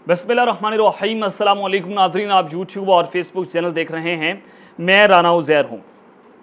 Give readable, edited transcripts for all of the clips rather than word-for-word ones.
बिस्मिल्लाहिर्रहमानिर्रहीम। अस्सलाम वालेकुम नाज़रीन, आप यूट्यूब और फेसबुक चैनल देख रहे हैं। मैं राना उज़ैर हूँ।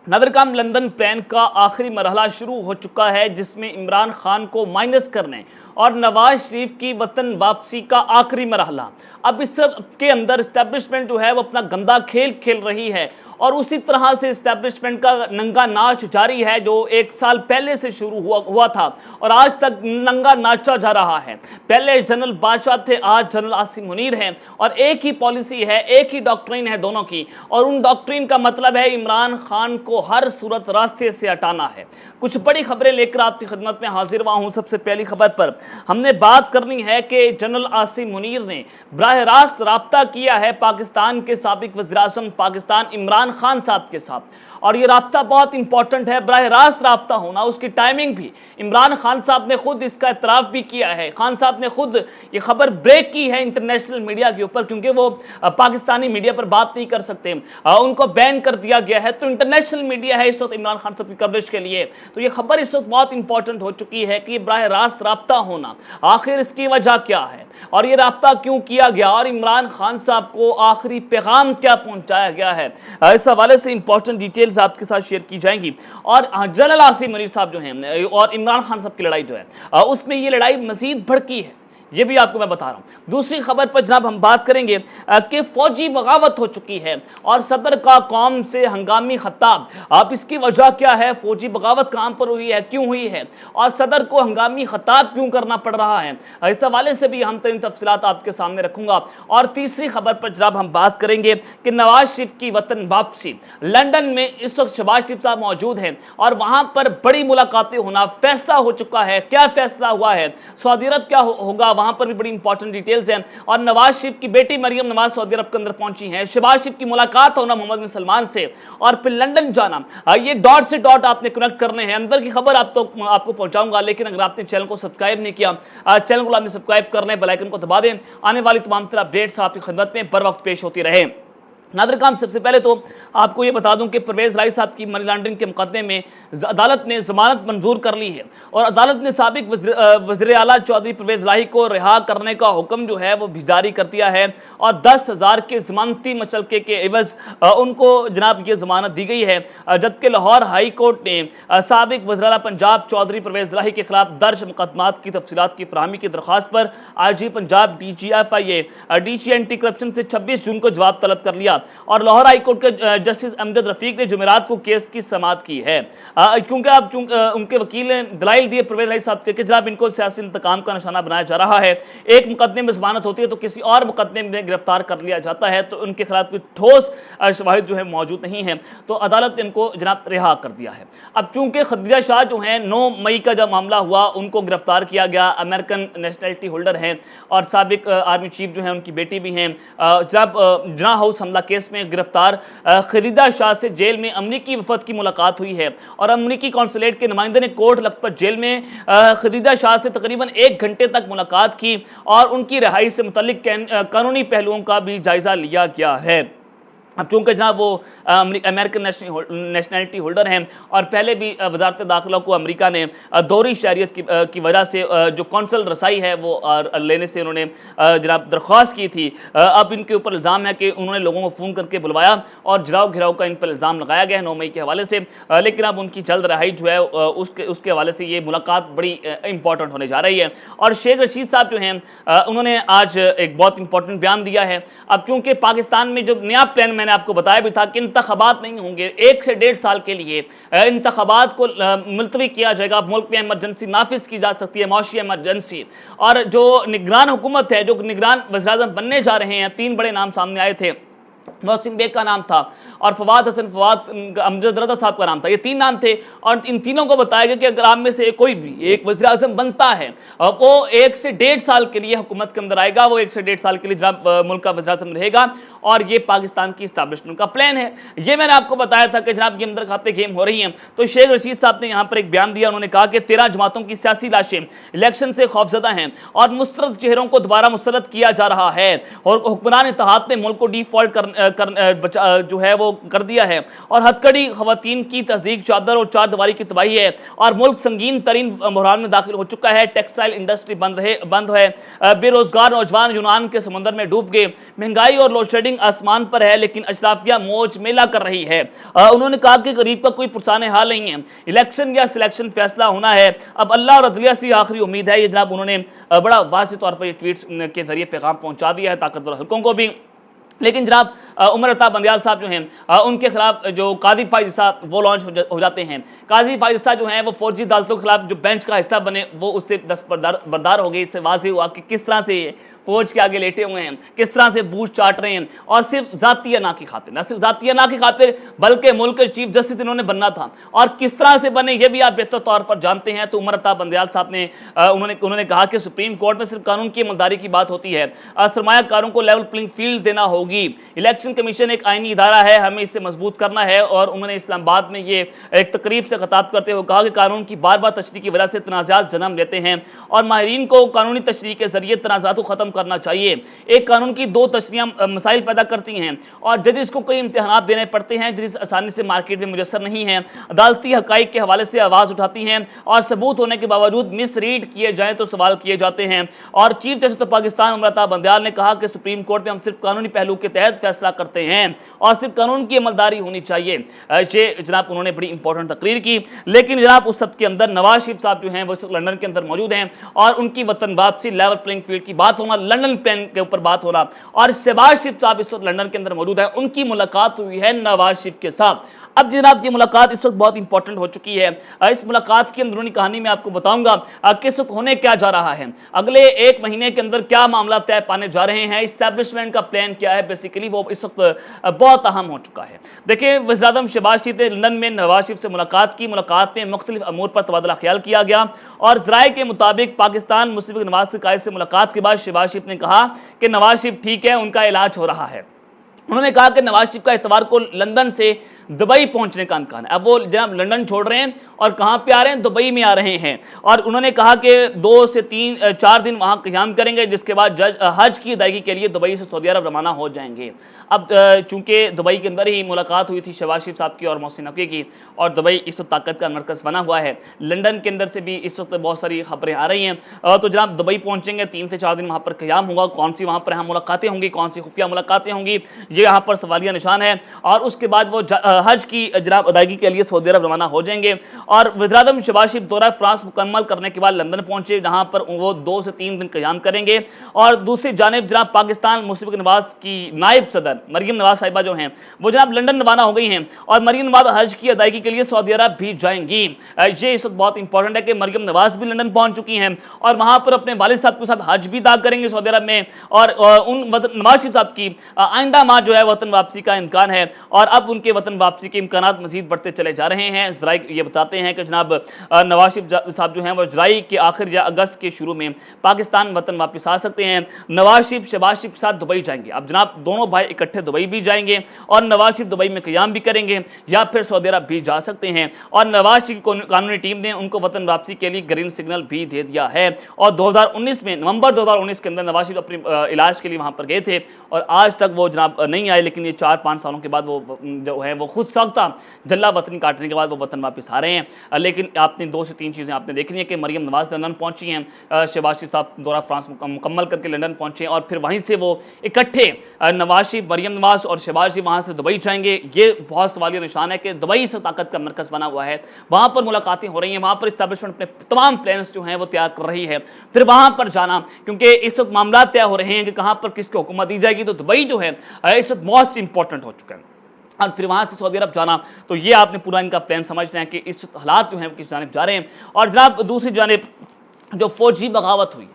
नादरकाम लंदन प्लान का आखिरी मरहला शुरू हो चुका है, जिसमें इमरान खान को माइनस करने और नवाज शरीफ की वतन वापसी का आखिरी मरहला। अब इस के अंदर इस्टेब्लिशमेंट जो है वो अपना गंदा खेल खेल रही है और उसी तरह से इस्टेब्लिशमेंट का नंगा नाच जारी है, जो एक साल पहले से शुरू हुआ था और आज तक नंगा नाचा जा रहा है। पहले जनरल बादशाह थे, आज जनरल आसिम मुनीर हैं और एक ही पॉलिसी है, एक ही डॉक्ट्रिन है दोनों की, और उन डॉक्ट्रिन का मतलब है इमरान खान को हर सूरत रास्ते से हटाना है। कुछ बड़ी खबरें लेकर आपकी खिदमत में हाजिर हुआ हूं। सबसे पहली खबर पर हमने बात करनी है कि जनरल आसिम मुनीर ने बराह रास्त राब्ता किया है पाकिस्तान के साबिक वज़ीर-ए-आज़म पाकिस्तान इमरान खान साहब के साथ, और ये राब्ता बहुत इंपॉर्टेंट है। बराह रास्त राब्ता होना, उसकी टाइमिंग भी, इमरान खान साहब ने खुद इसका इतराफ़ भी किया है। खान साहब ने खुद ये खबर ब्रेक की है इंटरनेशनल मीडिया के ऊपर, क्योंकि वो पाकिस्तानी मीडिया पर बात नहीं कर सकते, उनको बैन कर दिया गया है। तो इंटरनेशनल मीडिया है इस वक्त इमरान खान साहब की कवरेज के लिए, तो ये खबर इस वक्त बहुत इंपॉर्टेंट हो चुकी है कि बराह रास्त राब्ता होना, आखिर इसकी वजह क्या है और ये राब्ता क्यों किया गया और इमरान खान साहब को आखिरी पैगाम क्या पहुंचाया गया है। इस हवाले से इंपॉर्टेंट डिटेल्स आपके साथ शेयर की जाएंगी। और जनरल आसिम मुनीर साहब जो हैं और इमरान खान साहब की लड़ाई जो है उसमें ये लड़ाई मजीद भड़की है, ये भी आपको मैं बता रहा हूं। दूसरी खबर पर जनाब हम बात करेंगे कि फौजी बगावत हो चुकी है और सदर का कौम से हंगामी खिताब। अब इसकी वजह क्या है, फौजी बगावत कहां पर हुई है, क्यों हुई है और सदर को हंगामी खिताब क्यों करना पड़ रहा है, इस हवाले से भी हम तरीन तफसीलात आपके सामने रखूंगा। और तीसरी खबर पर जनाब हम बात करेंगे कि नवाज शरीफ की वतन वापसी। लंदन में इस वक्त शहबाज शरीफ साहब मौजूद हैं और वहां पर बड़ी मुलाकातें होना फैसला हो चुका है। क्या फैसला हुआ है, सऊदी अरब क्या होगा, वहां पर भी बड़ी इंपॉर्टेंट डिटेल्स हैं। और नवाज शरीफ की बेटी मरियम नवाज सऊदी अरब के अंदर पहुंची हैं, शहबाज शरीफ की मुलाकात होना मोहम्मद बिन सलमान से और फिर लंदन जाना, ये डॉट से डॉट आपने कनेक्ट करने हैं। अंदर की खबर आपको पहुंचाऊंगा, लेकिन अगर आपने चैनल को सब्सक्राइब नहीं किया, चैनल को आपने सब्सक्राइब करना है, बेल आइकन को दबा दें। आने वाली तमाम तरह अपडेट्स आपकी खिदमत में बर वक्त पेश होती रहे। नादरकाम सबसे पहले तो आपको ये बता दूं कि परवेज़ राही साहब की मनी लॉन्ड्रिंग के मुकदमे में अदालत ने जमानत मंजूर कर ली है और अदालत ने साबिक वज़ीर आला चौधरी परवेज़ राही को रिहा करने का हुक्म जो है वो भी जारी कर दिया है और 10,000 के ज़मानती मचलके के एवज़ उनको जनाब ये ज़मानत दी गई है। जबकि लाहौर हाई कोर्ट ने साबिक वज़ीर आला पंजाब चौधरी परवेज़ राही के खिलाफ दर्ज मुकदमात की तफसीलात की फराहमी की दरख्वास्त पर IG Punjab DGFIA DG anti corruption से 26 जून को जवाब तलब कर लिया और लाहौर हाई कोर्ट के जस्टिस अमजद रफीक ने जुमेरात को केस की समाअत की है, क्योंकि अब उनके वकील ने दलाइल दिए परवेज़ राही साहब के कि जनाब इनको सियासी इंतकाम का निशाना बनाया जा रहा है। एक मुकदमे में जमानत होती है तो किसी और मुकदमे में गिरफ्तार कर लिया जाता है, तो उनके खिलाफ कोई ठोस शवाहिद जो है मौजूद नहीं है, तो अदालत ने इनको जनाब रिहा कर दिया है। अब चूंकि खदीजा शाह जो हैं 9 मई का जब मामला हुआ उनको गिरफ्तार किया गया, अमेरिकन नेशनलिटी होल्डर हैं और साबिक आर्मी चीफ जो है उनकी बेटी भी हैं। जब जना हाउस हमला केस में गिरफ्तार खदीजा शाह से जेल में अमरीकी वफद की मुलाकात हुई है और अमरीकी कौंसलेट के नुमाइंदे ने कोर्ट लखपत जेल में खदीजा शाह से तकरीबन 1 घंटे तक मुलाकात की और उनकी रिहाई से मुतल्लिक कानूनी पहलुओं का भी जायजा लिया गया है। अब चूंकि जनाब वो अमेरिकन नेशनलिटी होल्डर हैं और पहले भी वजारत दाखिला को अमेरिका ने दोहरी शहरियत की वजह से जो कौंसल रसाई है वो लेने से उन्होंने जनाब दरख्वास्त की थी। अब इनके ऊपर इल्ज़ाम है कि उन्होंने लोगों को फ़ोन करके बुलवाया और जराव घिराव का इन पर इल्ज़ाम लगाया गया है 9 मई के हवाले से, लेकिन अब उनकी जल्द रहाई जो है उसके हवाले से ये मुलाकात बड़ी इंपॉर्टेंट होने जा रही है। और शेख रशीद साहब जो हैं उन्होंने आज एक बहुत इंपॉर्टेंट बयान दिया है। अब चूँकि पाकिस्तान में जो नया प्लान मैंने आपको बताया भी था कि इंतखाबात नहीं होंगे, 1 से 1.5 साल के लिए इंतखाबात को मुलतवी किया जाएगा, मुल्क में इमरजेंसी नाफिज की जा सकती है, मौशी इमरजेंसी। और जो निगरान हुकूमत है, जो निगरान वज़ीर-ए-आज़म बनने जा रहे हैं, 3 बड़े नाम सामने आए थे, मोहसिन बेग का नाम था और फवाद अमजद रज़ा साहब का नाम था, ये 3 नाम थे और इन तीनों को बताया गया कि अगर आप में से कोई भी एक वज़ीर-ए-आज़म बनता है वो 1 से 1.5 साल के लिए हुकूमत के अंदर आएगा, वो 1 से 1.5 साल के लिए जनाब मुल्क का वज़ीर-ए-आज़म रहेगा और ये पाकिस्तान की इस्टेब्लिशमेंट का प्लान है। ये मैंने आपको बताया था कि जनाब ये अंदर खाते गेम हो रही हैं। तो शेख रशीद साहब ने यहाँ पर एक बयान दिया, उन्होंने कहा कि 13 जमातों की सियासी लाशें इलेक्शन से खौफजदा हैं और मुस्तरद चेहरों को दोबारा मुस्तरद किया जा रहा है और हुक्मरान इत्तेहाद ने मुल्क को डिफॉल्ट जो है वो कर दिया है और हथकड़ी खवातीन की तस्दीक चादर और चार दीवारी की तबाही है और मुल्क संगीन तरीन बहरान में दाखिल हो चुका है। टेक्सटाइल इंडस्ट्री बंद है, बेरोजगार नौजवान यूनान के समंदर में डूब गए, महंगाई और लोड शेडिंग आसमान पर है लेकिन अशराफिया मौज मेला कर रही है। उन्होंने कहा कि गरीब का कोई पुरसाने हाल नहीं है, इलेक्शन या सिलेक्शन फैसला होना है, अब अल्लाह और अदलिया से आखिरी उम्मीद है। ये जनाब उन्होंने बड़ा वाज़ेह तौर पर ये ट्वीट्स के जरिए पैगाम पहुंचा दिया है ताकतवर हल्कों को भी। लेकिन जनाब उमर अता बंदियाल साहब जो हैं उनके खिलाफ जो काजी फाइज साहब वो लॉन्च हो जाते हैं। काजी फाइज साहब जो हैं वो फौजी अदालतों के खिलाफ जो बेंच का हिस्सा बने वो उससे दस्तबरदार हो गई। इससे वाज़ेह हुआ कि किस तरह से फौज के आगे लेटे हुए हैं, किस तरह से बूझ चाट रहे हैं और सिर्फ जातिया ना की खातिर, न सिर्फ जातिया ना की खातिर बल्कि मुल्क के चीफ जस्टिस इन्होंने बनना था और किस तरह से बने ये भी आप बेहतर तौर पर जानते हैं। तो उमर अता बंदियाल साहब ने उन्होंने कहा कि सुप्रीम कोर्ट में सिर्फ कानून की ईमानदारी की बात होती है, सरमायाकारों को लेवल प्लेइंग फील्ड देना होगी। इलेक्शन कमीशन एक आईनी इदारा है, हमें इसे मजबूत करना है। और उन्होंने इस्लामाबाद में ये एक तकरीब से खिताब करते हुए कहा कि कानून की बार बार तशरीह की वजह से तनाज़ात जन्म लेते हैं और माहिरीन को कानूनी तशरीह के जरिए तनाज़ात को ख़त्म करना चाहिए। एक कानून की दो तशरीह मसाइल पैदा करती हैं और जजेस को कई इम्तिहानात देने पड़ते हैं जिस आसानी से मार्केट में मुयसर नहीं है। अदालती हकाइक के हवाले से आवाज़ उठाती हैं और सबूत होने के बावजूद मिस रीड किए जाएँ तो सवाल किए जाते हैं। और chief justice of Pakistan Umar Ata Bandial ने कहा कि सुप्रीम कोर्ट में हम सिर्फ कानूनी पहलू के तहत फैसला करते हैं और सिर्फ कानून की अमलदारी होनी चाहिए। ये जनाब उन्होंने बड़ी इंपॉर्टेंट तकरीर की। लेकिन जनाब उस सब के अंदर नवाज शरीफ साहब जो हैं वो लंदन के अंदर मौजूद हैं और उनकी वतन वापसी, लेवल प्लेइंग फील्ड की बात होना, लंदन प्लान के ऊपर बात होना और शहबाज शरीफ साहब इस वक्त लंदन के अंदर मौजूद है। उनकी मुलाकात हुई है नवाज शरीफ के साथ। अब जनाब ये मुलाकात इस वक्त बहुत इंपॉर्टेंट हो चुकी है। इस मुलाकात की अंदरूनी कहानी में आपको बताऊंगा कि इस वक्त होने क्या जा रहा है, अगले एक महीने के अंदर क्या मामला तय पाने जा रहे हैं, इस्टेब्लिशमेंट का प्लान क्या है, बेसिकली वो इस वक्त बहुत अहम हो चुका है। देखिए वज़ीर-ए-आज़म शहबाज शरीफ ने लंदन में नवाज शरीफ से मुलाकात की। मुलाकात में मुख्तलिफ अमूर पर तबादला ख्याल किया गया और ज़राए के मुताबिक पाकिस्तान मुस्लिम लीग नवाज के कायद से मुलाकात के बाद शहबाज शरीफ ने कहा कि नवाज शरीफ ठीक है, उनका इलाज हो रहा है। उन्होंने कहा कि नवाज शरीफ का इतवार को लंदन से दुबई पहुंचने का इम्कान है। अब वो जब लंदन छोड़ रहे हैं और कहाँ पे आ रहे हैं, दुबई में आ रहे हैं और उन्होंने कहा कि 2 से 4 दिन वहाँ क़याम करेंगे जिसके बाद हज की अदायगी के लिए दुबई से सऊदी अरब रवाना हो जाएंगे। अब चूंकि दुबई के अंदर ही मुलाकात हुई थी शहबाज शरीफ साहब की और मोहसिन नकवी की और दुबई इस वक्त ताकत का मरकज़ बना हुआ है। लंदन के अंदर से भी इस वक्त बहुत सारी खबरें आ रही हैं। तो जनाब दुबई पहुँचेंगे, 3 से 4 दिन वहाँ पर क़याम होगा। कौन सी वहाँ पर अहम मुलाकातें होंगी, कौन सी खुफिया मुलाकातें होंगी, ये यहाँ पर सवालिया निशान है। और उसके बाद वो हज की जनाब अदायगी के लिए सऊदी अरब रवाना हो जाएंगे। और वज़ीर-ए-आज़म शहबाज शरीफ दौरा फ्रांस मुकम्मल करने के बाद लंदन पहुंचे जहां पर वो 2 से 3 दिन क़याम करेंगे। और दूसरी जानिब जनाब पाकिस्तान मुस्लिम लीग नवाज की नायब सदर मरियम नवाज साहिबा जो हैं वो जनाब लंदन रवाना हो गई हैं और मरियम नवाज हज की अदायगी के लिए सऊदी अरब भी जाएंगी। ये इस वक्त बहुत इंपॉर्टेंट है कि मरियम नवाज भी लंदन पहुंच चुकी हैं और वहां पर अपने वालिद साहब के साथ हज भी अदा करेंगे सऊदी अरब में। और उन नवाज शरीफ साहब की आइंदा माह जो है वतन वापसी का इम्कान है और अब उनके वतन वापसी के इम्कानात मजीद बढ़ते चले जा रहे हैं। ज़राए ये बताते हैं कि जनाब नवाज शरीफ साहब जो हैं वो जुलाई के आखिर या अगस्त के शुरू में पाकिस्तान वतन वापस आ सकते हैं। नवाज शरीफ शहबाज शरीफ के साथ दुबई जाएंगे। अब जनाब दोनों भाई इकट्ठे दुबई भी जाएंगे और नवाज शरीफ दुबई में क़याम भी करेंगे या फिर सऊदी अरब भी जा सकते हैं। और नवाज शरीफ को कानूनी टीम ने उनको वतन वापसी के लिए ग्रीन सिग्नल भी दे दिया है। और 2019 में नवंबर 2019 के अंदर नवाज शरीफ अपने इलाज के लिए वहाँ पर गए थे और आज तक वो जनाब नहीं आए। लेकिन ये 4-5 सालों के बाद वो जो है वो खुद साख्ता जल्ला वतन काटने के बाद वो वतन वापस आ रहे हैं। लेकिन आपने 2 से 3 चीज़ें आपने देखनी है कि मरियम नवाज लंदन पहुंची हैं, शहबाज शरीफ साहब दौरा फ्रांस मुकम्मल करके लंदन पहुंचे और फिर वहीं से वो इकट्ठे नवाज शरीफ, मरियम नवाज और शहबाज शरीफ वहाँ से दुबई जाएंगे। ये बहुत सवालिया निशान है कि दुबई से ताकत का मरकज़ बना हुआ है, वहाँ पर मुलाकातें हो रही हैं, वहाँ पर इस्टेब्लिशमेंट अपने तमाम प्लान्स जो हैं वो तैयार कर रही है। फिर वहाँ पर जाना, क्योंकि इस वक्त मामला तय हो रहे हैं कि कहाँ पर किसको हुकूमत दी जाएगी, तो दुबई जो है इस वक्त बहुत इंपॉर्टेंट हो चुका है। और फिर वहाँ से सऊदी अरब जाना, तो ये आपने पूरा इनका प्लान समझना है कि इस हालात जो हैं किस जानिब जा रहे हैं। और जनाब दूसरी जानिब जो फौजी बगावत हुई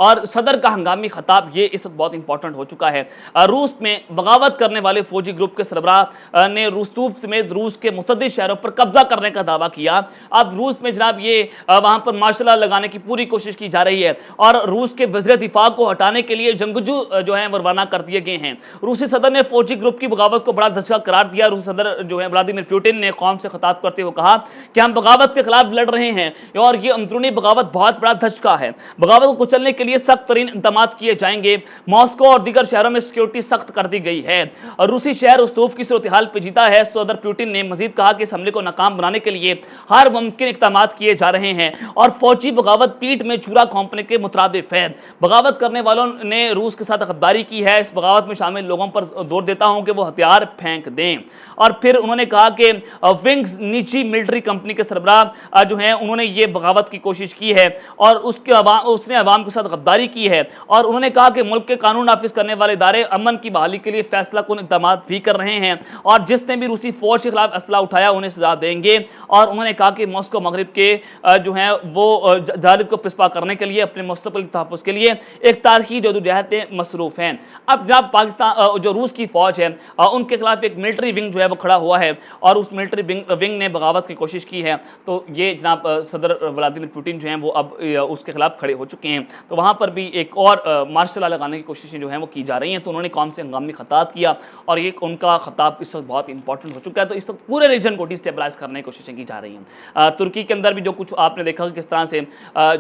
اور صدر کا ہنگامی خطاب یہ اس وقت بہت امپورٹنٹ ہو چکا ہے۔ روس میں بغاوت کرنے والے فوجی گروپ کے سربراہ نے رستوف سمیت روس کے متعدد شہروں پر قبضہ کرنے کا دعویٰ کیا۔ اب روس میں جناب یہ وہاں پر مارشل لا لگانے کی پوری کوشش کی جا رہی ہے اور روس کے وزیر دفاع کو ہٹانے کے لیے جنگجو جو ہیں روانہ کر دیے گئے ہیں۔ روسی صدر نے فوجی گروپ کی بغاوت کو بڑا دھچکا قرار دیا۔ روسی صدر جو ہے ولادیمیر پوٹن نے قوم سے خطاب کرتے ہوئے کہا کہ ہم بغاوت کے خلاف لڑ رہے ہیں اور یہ اندرونی بغاوت بہت بڑا دھچکا ہے۔ بغاوت کو کچلنے کے لیے سخت ترین اقدامات کیے جائیں گے۔ ماسکو اور دیگر شہروں میں سیکیورٹی سخت کر دی گئی ہے۔ روسی شہر رستوف کی صورتحال پہ جیتا ہے۔ صدر پوٹن نے مزید کہا کہ اس حملے کو ناکام بنانے کے لیے ہر ممکن اقدامات کیے جا رہے ہیں اور فوجی بغاوت پیٹھ میں چھرا گھونپنے کے مترادف ہے۔ بغاوت کرنے والوں نے روس کے ساتھ غداری کی ہے۔ اس بغاوت میں شامل لوگوں پر زور دیتا ہوں کہ وہ ہتھیار پھینک دیں۔ اور پھر انہوں نے کہا کہ ونگز نجی ملٹری کمپنی کے سربراہ جو ہیں انہوں نے یہ بغاوت کی کوشش کی ہے اور اس نے عوام کے ساتھ غداری کی ہے اور انہوں نے کہا کہ ملک کے قانون نافذ کرنے والے ادارے امن کی بحالی کے لیے فیصلہ کن اقدامات بھی کر رہے ہیں اور جس نے بھی روسی فوج کے خلاف اسلحہ اٹھایا انہیں سزا دیں گے۔ اور انہوں نے کہا کہ ماسکو مغرب کے جو ہیں وہ جالب کو پسپا کرنے کے لیے اپنے مستقبل کے تحفظ کے لیے ایک تاریخی جدوجہد میں مصروف ہیں۔ اب جب پاکستان جو روس کی فوج ہے ان کے خلاف ایک ملٹری ونگ جو ہے وہ کھڑا ہوا ہے اور اس ملٹری ونگ نے بغاوت کی کوشش کی ہے تو یہ جناب صدر ولادیمیر پوٹن جو ہیں وہ اب اس کے خلاف کھڑے ہو چکے ہیں۔ تو وہاں پر بھی ایک اور مارشل لا لگانے کی کوششیں جو ہیں وہ کی جا رہی ہیں۔ تو انہوں نے قوم سے ہنگامی خطاب کیا اور یہ ان کا خطاب اس وقت بہت امپورٹنٹ ہو چکا ہے۔ تو اس وقت پورے ریجن کو ڈیسٹیبلائز کرنے کی کوششیں کی جا رہی ہیں۔ ترکی کے اندر بھی جو کچھ آپ نے دیکھا کہ کس طرح سے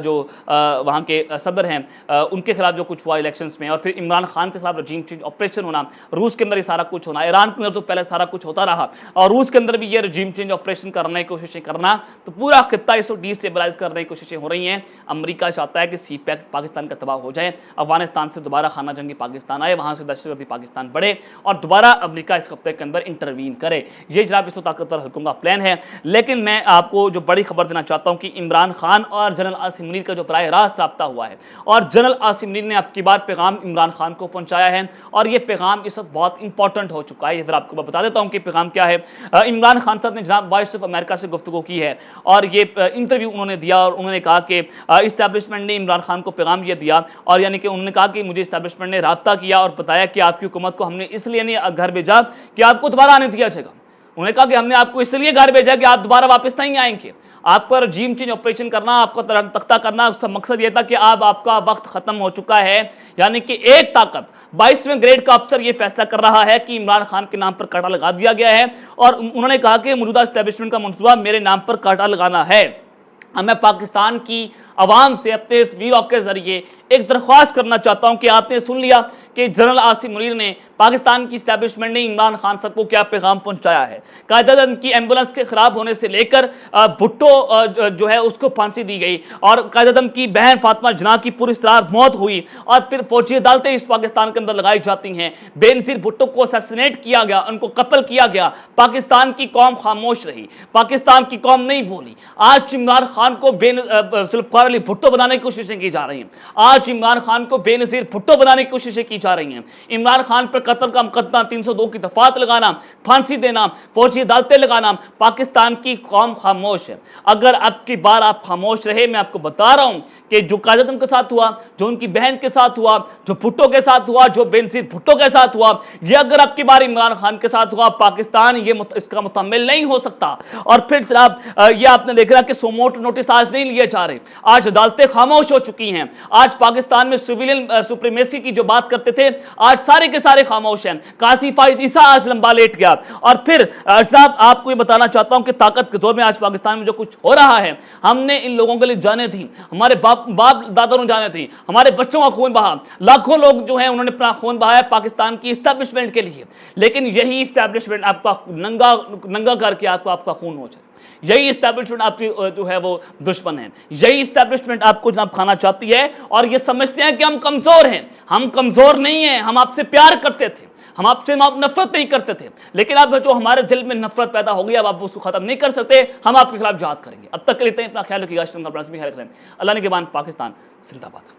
جو وہاں کے صدر ہیں ان کے خلاف جو کچھ ہوا الیکشنز میں اور پھر عمران خان کے خلاف رجیم چینج آپریشن ہونا، روس کے اندر یہ سارا کچھ ہونا، ایران کے اندر تو پہلے سارا کچھ ہوتا رہا اور روس کے اندر بھی یہ رجیم چینج آپریشن کرنے کی کوششیں کرنا، تو پورا خطہ اس وقت ڈیسٹیبلائز کرنے کی کوششیں ہو رہی ہیں۔ امریکہ چاہتا ہے کہ سی پیک پاکستان کا تباہ ہو جائے، افغانستان سے دوبارہ خانہ جنگی پاکستان آئے، وہاں سے دہشت گردی پاکستان بڑھے اور دوبارہ امریکہ اس خطے کے اندر انٹروین کرے۔ یہ جناب اس وقت طاقتور حکم کا پلان ہے۔ لیکن میں آپ کو جو بڑی خبر دینا چاہتا ہوں کہ عمران خان اور جنرل عاصم منیر کا جو براہ راست رابطہ ہوا ہے اور جنرل عاصم منیر نے اب کی بار پیغام عمران خان کو پہنچایا ہے اور یہ پیغام اس وقت بہت امپورٹنٹ ہو چکا ہے۔ یہ ذرا آپ کو بتا دیتا ہوں کہ پیغام کیا ہے۔ عمران خان صاحب نے جناب وائس آف امریکہ سے گفتگو کی ہے اور یہ انٹرویو انہوں نے دیا اور انہوں نے کہا کہ اسٹیبلشمنٹ نے عمران خان کو پیغام یہ دیا اور یعنی کہ انہوں نے کہا کہ مجھے اسٹیبلشمنٹ نے رابطہ کیا اور بتایا کہ آپ کی حکومت کو ہم نے اس لیے نہیں گھر بھیجا کہ آپ کو دوبارہ آنے دیا جائے گا۔ انہوں نے کہا کہ ہم نے آپ کو اس لیے گھر بھیجا کہ آپ دوبارہ واپس نہیں آئیں گے، آپ کا رجیم چینج آپریشن کرنا، آپ کا تختہ کرنا، اس کا مقصد یہ تھا کہ آپ کا وقت ختم ہو چکا ہے۔ یعنی کہ ایک طاقت 22ویں گریڈ کا افسر یہ فیصلہ کر رہا ہے کہ عمران خان کے نام پر کاٹا لگا دیا گیا ہے اور انہوں نے کہا کہ موجودہ اسٹیبلشمنٹ کا منصوبہ میرے نام پر کاٹا لگانا ہے۔ میں پاکستان کی عوام سے اپنے اس ویڈیو کے ذریعے ایک درخواست کرنا چاہتا ہوں کہ آپ نے سن لیا کہ جنرل عاصم منیر نے پاکستان کی اسٹیبلشمنٹ نے عمران خان صاحب کو کیا پیغام پہنچایا ہے۔ قائد اعظم کی ایمبولنس کے خراب ہونے سے لے کر بھٹو جو ہے اس کو پھانسی دی گئی اور قائد اعظم کی بہن فاطمہ جناح کی پوری طرح موت ہوئی اور پھر فوجی عدالتیں اس پاکستان کے اندر لگائی جاتی ہیں۔ بے نظیر بھٹو کو اسیسینیٹ کیا گیا، ان کو قتل کیا گیا، پاکستان کی قوم خاموش رہی، پاکستان کی قوم نہیں بولی۔ آج عمران خان کو ذوالفقار علی بھٹو بنانے کی کوششیں کی جا رہی ہیں، آج عمران خان کو بے نظیر بھٹو بنانے کی کوششیں کی جا رہی ہیں۔ عمران خان پر قتل کا مقدمہ 302 کی دفعات لگانا، پھانسی دینا، فوجی عدالتیں لگانا، پاکستان کی قوم خاموش ہے۔ اگر اب کی بار آپ خاموش رہے، میں آپ کو بتا رہا ہوں کہ جو قائد اعظم کے ساتھ ہوا، جو ان کی بہن کے ساتھ ہوا، جو بھٹو کے ساتھ ہوا، جو بے نظیر بھٹو کے ساتھ ہوا، یہ اگر اب کی بار عمران خان کے ساتھ ہوا، پاکستان اس کا متحمل نہیں ہو سکتا۔ اور پھر جناب یہ آپ نے دیکھ رہا کہ سوموٹو نوٹس آج نہیں لیے جا رہے، آج عدالتیں خاموش ہو چکی ہیں۔ آج پاکستان میں سویلین سپریمیسی کی جو بات کرتے تھے، آج سارے کے سارے خاموش ہیں۔ قاضی فائز عیسیٰ آج لمبا لیٹ گیا۔ اور پھر صاحب آپ کو یہ بتانا چاہتا ہوں کہ طاقت کے دور میں آج پاکستان میں جو کچھ ہو رہا ہے، ہم نے ان لوگوں کے لیے جانیں تھیں، ہمارے باپ دادا نے جانیں تھیں، ہمارے بچوں کا خون بہا، لاکھوں لوگ جو ہیں انہوں نے اپنا خون بہایا پاکستان کی اسٹیبلشمنٹ کے لیے، لیکن یہی اسٹیبلشمنٹ آپ کا ننگا کر کے آپ کا خون ہو جائے۔ یہی اسٹیبلشمنٹ آپ کی جو ہے وہ دشمن ہے، یہی اسٹیبلشمنٹ آپ کو جناب کھانا چاہتی ہے اور یہ سمجھتے ہیں کہ ہم کمزور ہیں۔ ہم کمزور نہیں ہیں، ہم آپ سے پیار کرتے تھے، ہم آپ سے نفرت نہیں کرتے تھے، لیکن اب جو ہمارے دل میں نفرت پیدا ہو گئی، اب آپ اس کو ختم نہیں کر سکتے، ہم آپ کے خلاف جہاد کریں گے۔ اب تک کے لیے اپنا خیال رکھیے گا، اللہ نے کے بعد پاکستان زندہ باد۔